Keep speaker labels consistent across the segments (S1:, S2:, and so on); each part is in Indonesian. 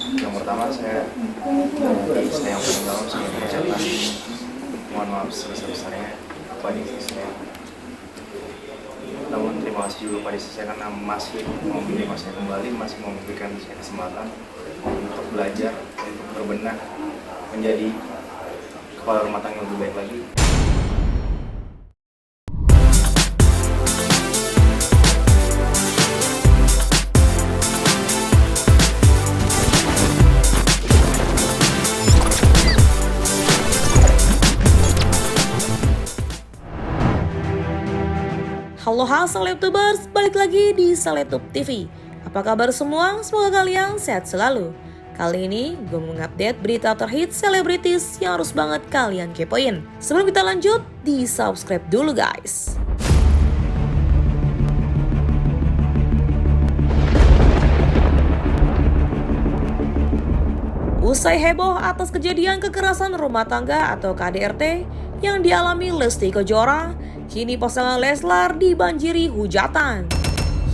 S1: Yang pertama saya dari saya yang paling dalam saya mengucapkan mohon maaf sebesar-besarnya kepada istri saya. Namun terima kasih juga pada istri saya karena masih mau menerima saya kembali, masih mau memberikan saya kesempatan untuk belajar, untuk berbenah menjadi kepala rumah tangga yang lebih baik lagi.
S2: Halo Selebtubers, balik lagi di Seletub TV. Apa kabar semua? Semoga kalian sehat selalu. Kali ini gue mau mengupdate berita terhits selebritis yang harus banget kalian kepoin. Sebelum kita lanjut, di subscribe dulu guys. Usai heboh atas kejadian kekerasan rumah tangga atau KDRT yang dialami Lesti Kejora, kini pasangan Leslar dibanjiri hujatan.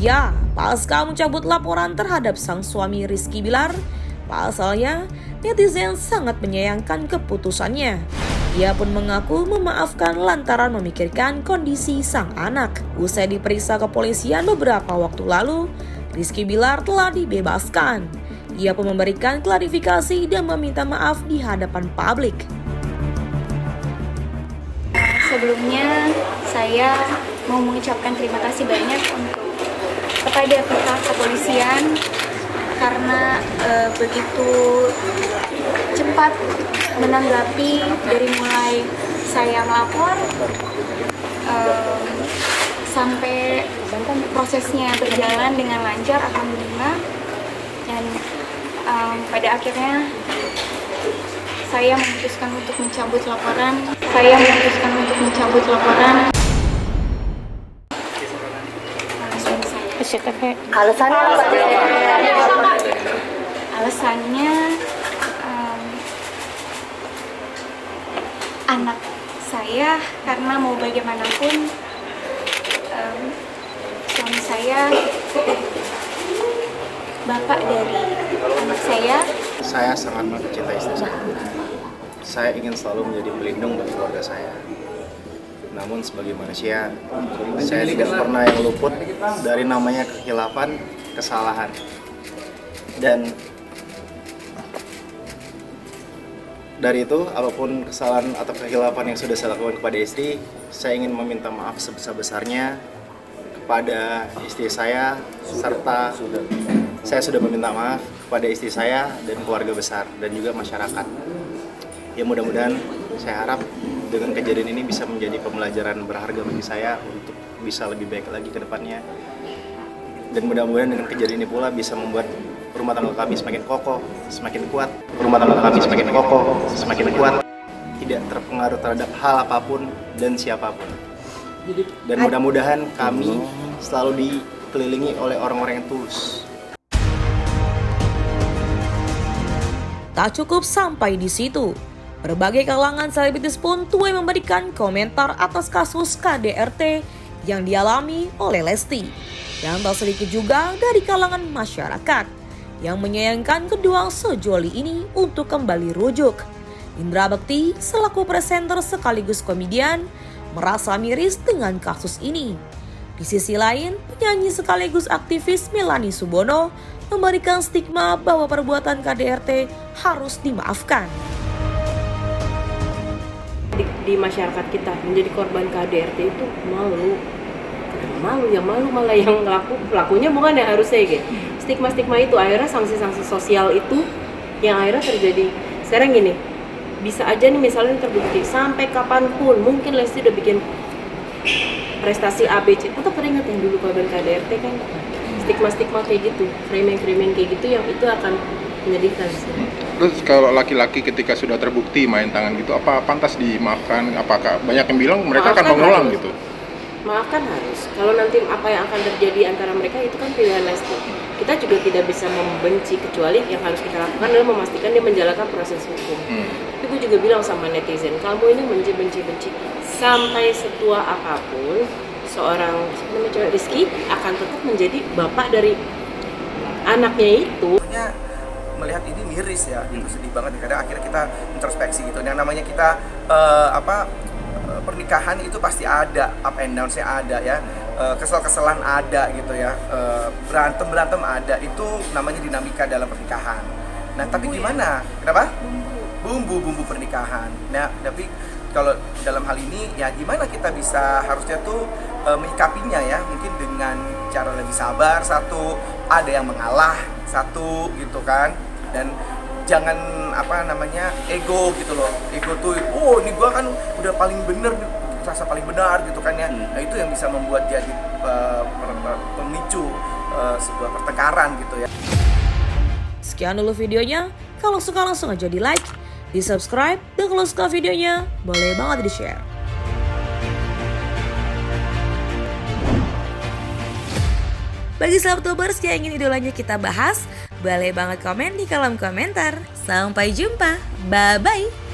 S2: Ya, pasca mencabut laporan terhadap sang suami Rizky Bilar, pasalnya netizen sangat menyayangkan keputusannya. Ia pun mengaku memaafkan lantaran memikirkan kondisi sang anak. Usai diperiksa kepolisian beberapa waktu lalu, Rizky Bilar telah dibebaskan. Ia pun memberikan klarifikasi dan meminta maaf di hadapan publik.
S3: Sebelumnya saya mau mengucapkan terima kasih banyak kepada pihak kepolisian karena begitu cepat menanggapi dari mulai saya melapor sampai prosesnya berjalan dengan lancar, alhamdulillah. Dan pada akhirnya saya memutuskan untuk mencabut laporan.
S4: Alasannya apa?
S3: Alasannya anak saya, karena mau bagaimanapun suami saya bapak dari anak saya.
S1: Saya sangat mencintai istri saya. Saya ingin selalu menjadi pelindung bagi keluarga saya. Namun sebagai manusia, saya tidak pernah yang luput dari namanya kekhilafan, kesalahan. Dan dari itu, apapun kesalahan atau kekhilafan yang sudah saya lakukan kepada istri, saya ingin meminta maaf sebesar-besarnya kepada istri saya, serta saya sudah meminta maaf kepada istri saya dan keluarga besar dan juga masyarakat. Ya mudah-mudahan saya harap dengan kejadian ini bisa menjadi pembelajaran berharga bagi saya untuk bisa lebih baik lagi ke depannya. Dan mudah-mudahan dengan kejadian ini pula bisa membuat rumah tangga kami semakin kokoh, semakin kuat. Rumah tangga kami semakin kokoh, semakin kuat. Tidak terpengaruh terhadap hal apapun dan siapapun. Dan mudah-mudahan kami selalu dikelilingi oleh orang-orang yang tulus.
S2: Tak cukup sampai di situ. Berbagai kalangan selebritis pun tuai memberikan komentar atas kasus KDRT yang dialami oleh Lesti. Dan tak sedikit juga dari kalangan masyarakat yang menyayangkan kedua sejoli ini untuk kembali rujuk. Indra Bekti selaku presenter sekaligus komedian merasa miris dengan kasus ini. Di sisi lain, penyanyi sekaligus aktivis Melanie Subono memberikan stigma bahwa perbuatan KDRT harus dimaafkan.
S4: Di masyarakat kita menjadi korban KDRT itu malu malah yang pelakunya bukan yang harusnya gitu. Stigma itu akhirnya sanksi sosial itu yang akhirnya terjadi. Sekarang gini, bisa aja nih misalnya terbukti sampai kapanpun mungkin Lesti udah bikin prestasi ABC. Kita pernah ingat yang dulu korban KDRT kan stigma kayak gitu, framing kayak gitu yang itu akan menyedihkan.
S5: Terus kalau laki-laki ketika sudah terbukti main tangan gitu, apa pantas dimaafkan? Apakah banyak yang bilang mereka akan mengulang gitu?
S4: Maafkan harus. Kalau nanti apa yang akan terjadi antara mereka itu kan pilihan Lesti. Kita juga tidak bisa membenci, kecuali yang harus kita lakukan adalah memastikan dia menjalankan proses hukum. Tapi gue juga bilang sama netizen, kamu ini benci sampai setua apapun seorang Rizky akan tetap menjadi bapak dari anaknya itu.
S6: melihat ini miris ya, itu sedih banget. Kadang akhirnya kita introspeksi gitu. Yang namanya kita pernikahan itu pasti ada up and down-nya ada ya, kesel-keselan ada gitu ya, berantem ada, itu namanya dinamika dalam pernikahan. Nah tapi gimana? Kenapa? Bumbu pernikahan. Nah tapi kalau dalam hal ini ya gimana kita bisa harusnya tuh menyikapinya ya, mungkin dengan cara lebih sabar, satu, ada yang mengalah, satu gitu kan, dan jangan ego gitu loh. Ego tuh, oh ini gua kan udah paling bener, rasa paling benar gitu kan ya. Nah itu yang bisa membuat jadi pemicu sebuah pertengkaran gitu ya.
S2: Sekian dulu videonya. Kalau suka langsung aja di like, di subscribe, dan kalau suka videonya boleh banget di share. Bagi Sabtubers yang ingin idolanya kita bahas, boleh banget komen di kolom komentar. Sampai jumpa, bye-bye.